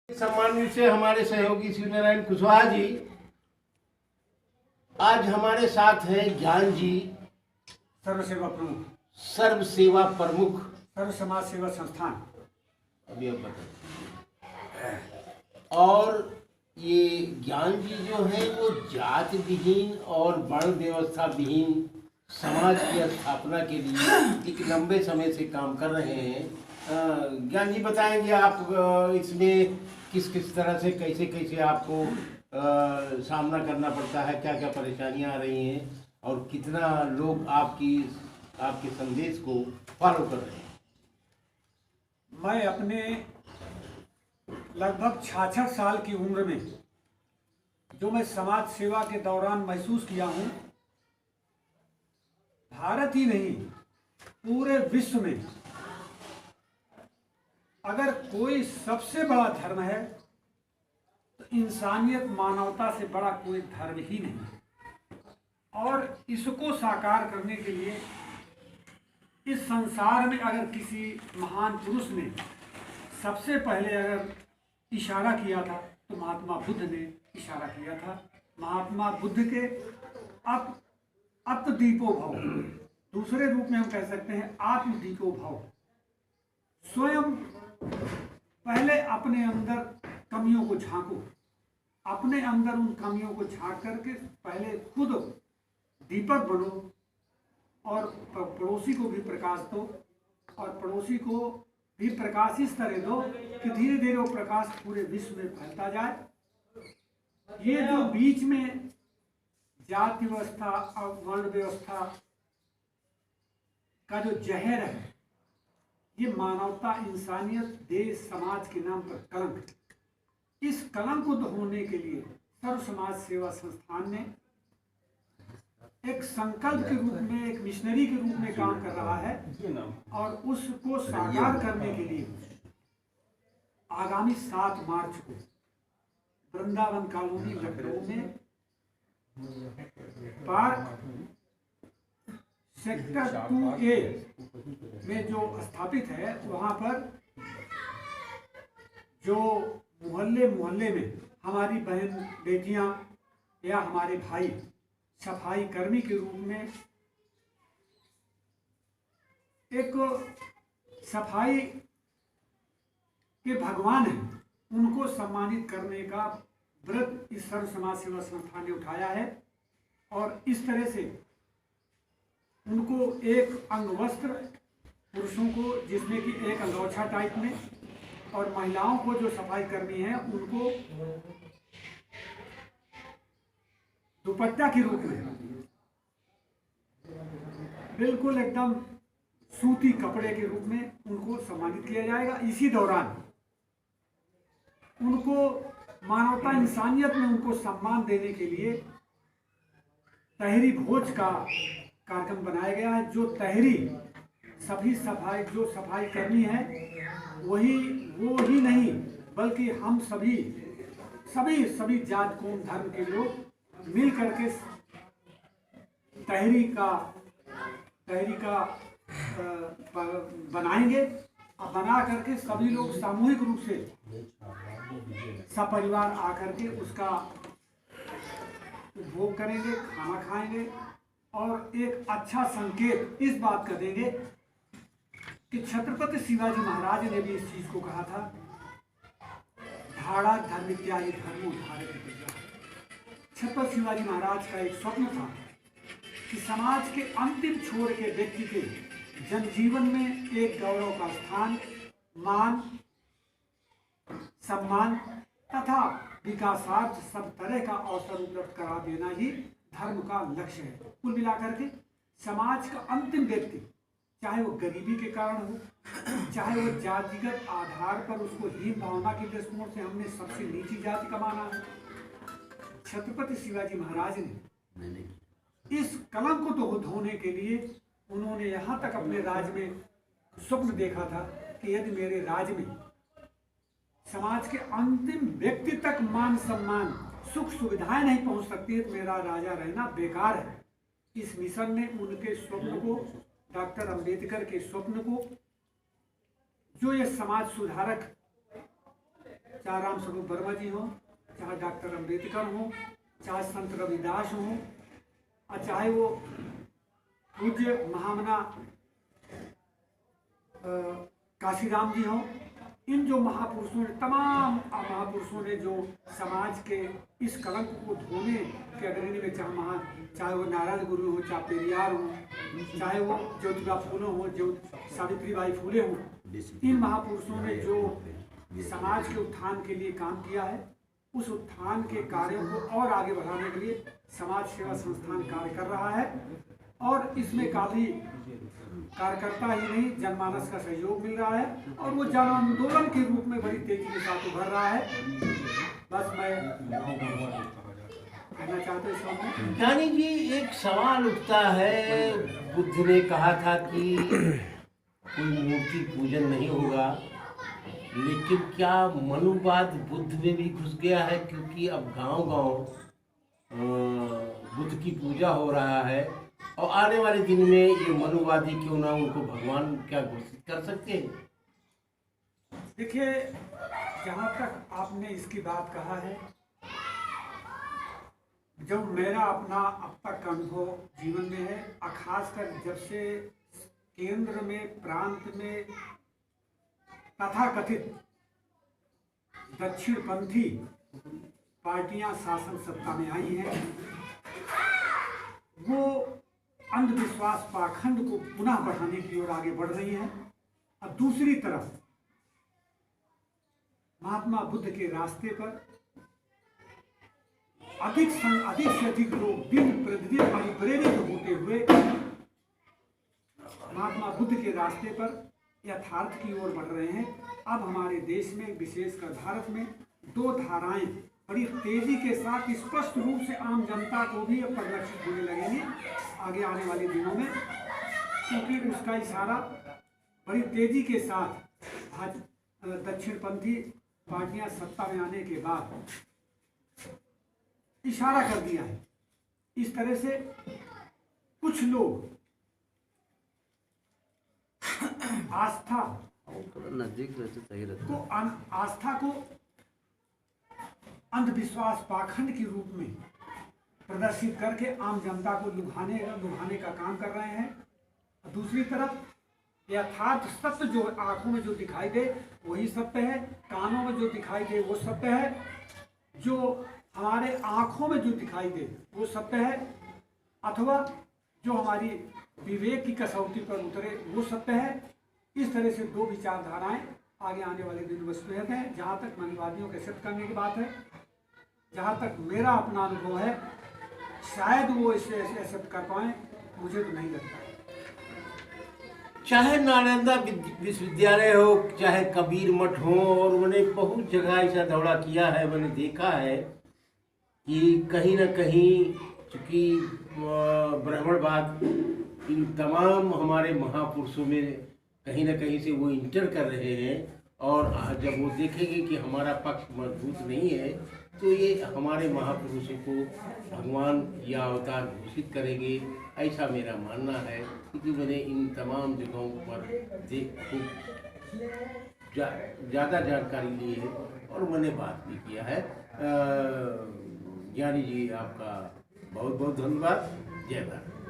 सम्मानित से हमारे सहयोगी शिवनारायण कुशवाहा जी आज हमारे साथ हैं। ज्ञान जी सर्व सेवा प्रमुख, सर्व सेवा प्रमुख, सर्व समाज सेवा संस्थान। अभी अब बताइए। और ये ज्ञान जी जो है वो जाति विहीन और वर्ण व्यवस्था विहीन समाज की स्थापना के लिए एक लंबे समय से काम कर रहे हैं। ज्ञान जी बताएंगे आप इसमें किस किस तरह से कैसे कैसे आपको सामना करना पड़ता है, क्या क्या परेशानियां आ रही हैं और कितना लोग आपके संदेश को फॉलो कर रहे हैं। मैं अपने लगभग 66 साल की उम्र में जो मैं समाज सेवा के दौरान महसूस किया हूँ, भारत ही नहीं पूरे विश्व में अगर कोई सबसे बड़ा धर्म है तो इंसानियत मानवता से बड़ा कोई धर्म ही नहीं है। और इसको साकार करने के लिए इस संसार में अगर किसी महान पुरुष ने सबसे पहले अगर इशारा किया था तो महात्मा बुद्ध ने इशारा किया था। महात्मा बुद्ध के अत्दीपो भव, दूसरे रूप में हम कह सकते हैं आत्मदीपो भव। स्वयं पहले अपने अंदर कमियों को झांको, अपने अंदर उन कमियों को झांक करके पहले खुद दीपक बनो और पड़ोसी को भी प्रकाश दो, और पड़ोसी को भी प्रकाश इस तरह दो कि धीरे धीरे वो प्रकाश पूरे विश्व में फैलता जाए। ये जो बीच में जाति व्यवस्था और वर्ण व्यवस्था का जो जहर है, ये मानवता, इंसानियत, देश, समाज के नाम पर कलंक है। इस कलंक को धोने के लिए सर्व समाज सेवा संस्थान ने एक संकल्प के रूप में, एक मिशनरी के रूप में काम कर रहा है। और उसको साकार करने के लिए आगामी 7 मार्च को वृंदावन कॉलोनी लखनऊ में पार्क सेक्टर 2A में जो स्थापित है, वहां पर जो मोहल्ले मोहल्ले में हमारी बहन बेटियां या हमारे भाई सफाई कर्मी के रूप में एक सफाई के भगवान हैं, उनको सम्मानित करने का व्रत इस सर्व समाज सेवा संस्थान ने उठाया है। और इस तरह से उनको एक अंग वस्त्र, पुरुषों को जिसमें कि एक अंगोछा टाइप में, और महिलाओं को जो सफाई कर्मी है उनको दुपट्टा के रूप में बिल्कुल एकदम सूती कपड़े के रूप में उनको सम्मानित किया जाएगा। इसी दौरान उनको मानवता, इंसानियत में उनको सम्मान देने के लिए तहरी भोज का कार्यक्रम बनाया गया है। जो तहरी सभी सफाई कर्मी है, वो ही नहीं बल्कि हम सभी जात कौम धर्म के लोग मिल करके तहरी का बनाएंगे, और बना करके सभी लोग सामूहिक रूप से सपरिवार आकर के उसका उपभोग करेंगे, खाना खाएंगे। और एक अच्छा संकेत इस बात का देंगे कि छत्रपति शिवाजी महाराज ने भी इस चीज को कहा था, धाड़ा धर्मित्यादि धर्मो धारक। छत्रपति शिवाजी महाराज का एक स्वप्न था कि समाज के अंतिम छोर के व्यक्ति के जनजीवन में एक गौरव का स्थान, मान, सम्मान तथा विकासार्थ सब तरह का अवसर उपलब्ध करा देना ही धर्म का लक्ष्य है। कुल मिलाकर के समाज का अंतिम व्यक्ति, चाहे वो गरीबी के कारण हो, चाहे वो जातिगत आधार पर उसको हीन भावना के दृष्टिकोण से हमने सबसे नीची जाति का माना है, छत्रपति शिवाजी महाराज ने इस कलंक को धोने के लिए उन्होंने यहाँ तक अपने राज्य में स्वप्न देखा था कि यदि मेरे राज्य में समाज के अंतिम व्यक्ति तक मान, सम्मान, सुख सुविधाएं नहीं पहुंच सकती है तो मेरा राजा रहना बेकार है। इस मिशन ने उनके स्वप्न को, डॉक्टर अंबेडकर के स्वप्न को, जो ये समाज सुधारक चाहे राम स्वरूप वर्मा जी हों, चाहे डॉक्टर अम्बेडकर हों, चाहे संत रविदास हों, और चाहे वो पूज्य महामना काशीराम जी हों। इन जो महापुरुषों ने, तमाम महापुरुषों ने जो समाज के इस कलंक को धोने के अग्रणी में, चाहे वो नारायण गुरु हो, चाहे पेरियार हो, चाहे वो ज्योतिबा फूले हो, जो सावित्रीबाई फूले हो, इन महापुरुषों ने जो समाज के उत्थान के लिए काम किया है, उस उत्थान के कार्यों को और आगे बढ़ाने के लिए समाज सेवा संस्थान कार्य कर रहा है। और इसमें काफी कार्यकर्ता ही नहीं, जनमानस का सहयोग मिल रहा है और वो जन आंदोलन के रूप में बड़ी तेजी के साथ उभर रहा है। बस मैं कहना चाहता हूँ ज्ञानी जी, एक सवाल उठता है, बुद्ध ने कहा था कि कोई मूर्ति पूजन नहीं होगा, लेकिन क्या मनुवाद बुद्ध में भी घुस गया है? क्योंकि अब गांव-गांव बुद्ध की पूजा हो रहा है और आने वाले दिन में ये मनुवादी क्यों ना उनको भगवान क्या घोषित कर सकते हैं? देखिए, जहाँ तक आपने इसकी बात कहा है, जब मेरा अपना अब तक का अनुभव जीवन में है, खासकर जब से केंद्र में, प्रांत में तथाकथित दक्षिणपंथी पार्टियां शासन सत्ता में आई हैं, वो अंधविश्वास पाखंड को पुनः बढ़ाने की ओर आगे बढ़ रही हैं। और दूसरी तरफ महात्मा बुद्ध के रास्ते पर अधिक से अधिक लोग दिन प्रतिदिन परिप्रेरित होते हुए महात्मा बुद्ध के रास्ते पर यथार्थ की ओर बढ़ रहे हैं। अब हमारे देश में, विशेषकर भारत में, दो धाराएं बड़ी तेजी के साथ स्पष्ट रूप से आम जनता को भी परिलक्षित होने लगेंगी आगे आने वाले दिनों में, क्योंकि उसका इशारा बड़ी तेजी के साथ दक्षिणपंथी पार्टियां सत्ता में आने के बाद इशारा कर दिया है। इस तरह से कुछ लोग आस्था नजदीक रहते सही रहता को आस्था को अंधविश्वास पाखंड के रूप में प्रदर्शित करके आम जनता को लुभाने का काम कर रहे हैं। दूसरी तरफ यथार्थ सत्य जो आंखों में जो दिखाई दे वही सत्य है, कानों में जो दिखाई दे वो सत्य है, जो हमारे आंखों में जो दिखाई दे वो सत्य है, अथवा जो हमारी विवेक की कसौटी पर उतरे वो सत्य है। इस तरह से दो विचारधाराएं आगे आने वाले दिन वस्तुएं हैं। जहाँ तक मनवादियों के सिद्ध करने की बात है, जहाँ तक मेरा अपना अनुभव है, शायद वो इसे ऐसे कर पाए, मुझे तो नहीं लगता। चाहे नालंदा विश्वविद्यालय हो, चाहे कबीर मठ हो, और मैंने बहुत जगह ऐसा दौरा किया है, मैंने देखा है कि कहीं ना कहीं चूँकि ब्राह्मणवाद इन तमाम हमारे महापुरुषों में कहीं ना कहीं से वो इंटर कर रहे हैं, और जब वो देखेंगे कि हमारा पक्ष मजबूत नहीं है तो ये हमारे महापुरुषों को भगवान या अवतार घोषित करेंगे, ऐसा मेरा मानना है। क्योंकि मैंने इन तमाम जगहों पर ज़्यादा जानकारी ली है और मैंने बात भी किया है। ज्ञानी जी, आपका बहुत बहुत धन्यवाद। जय भारत।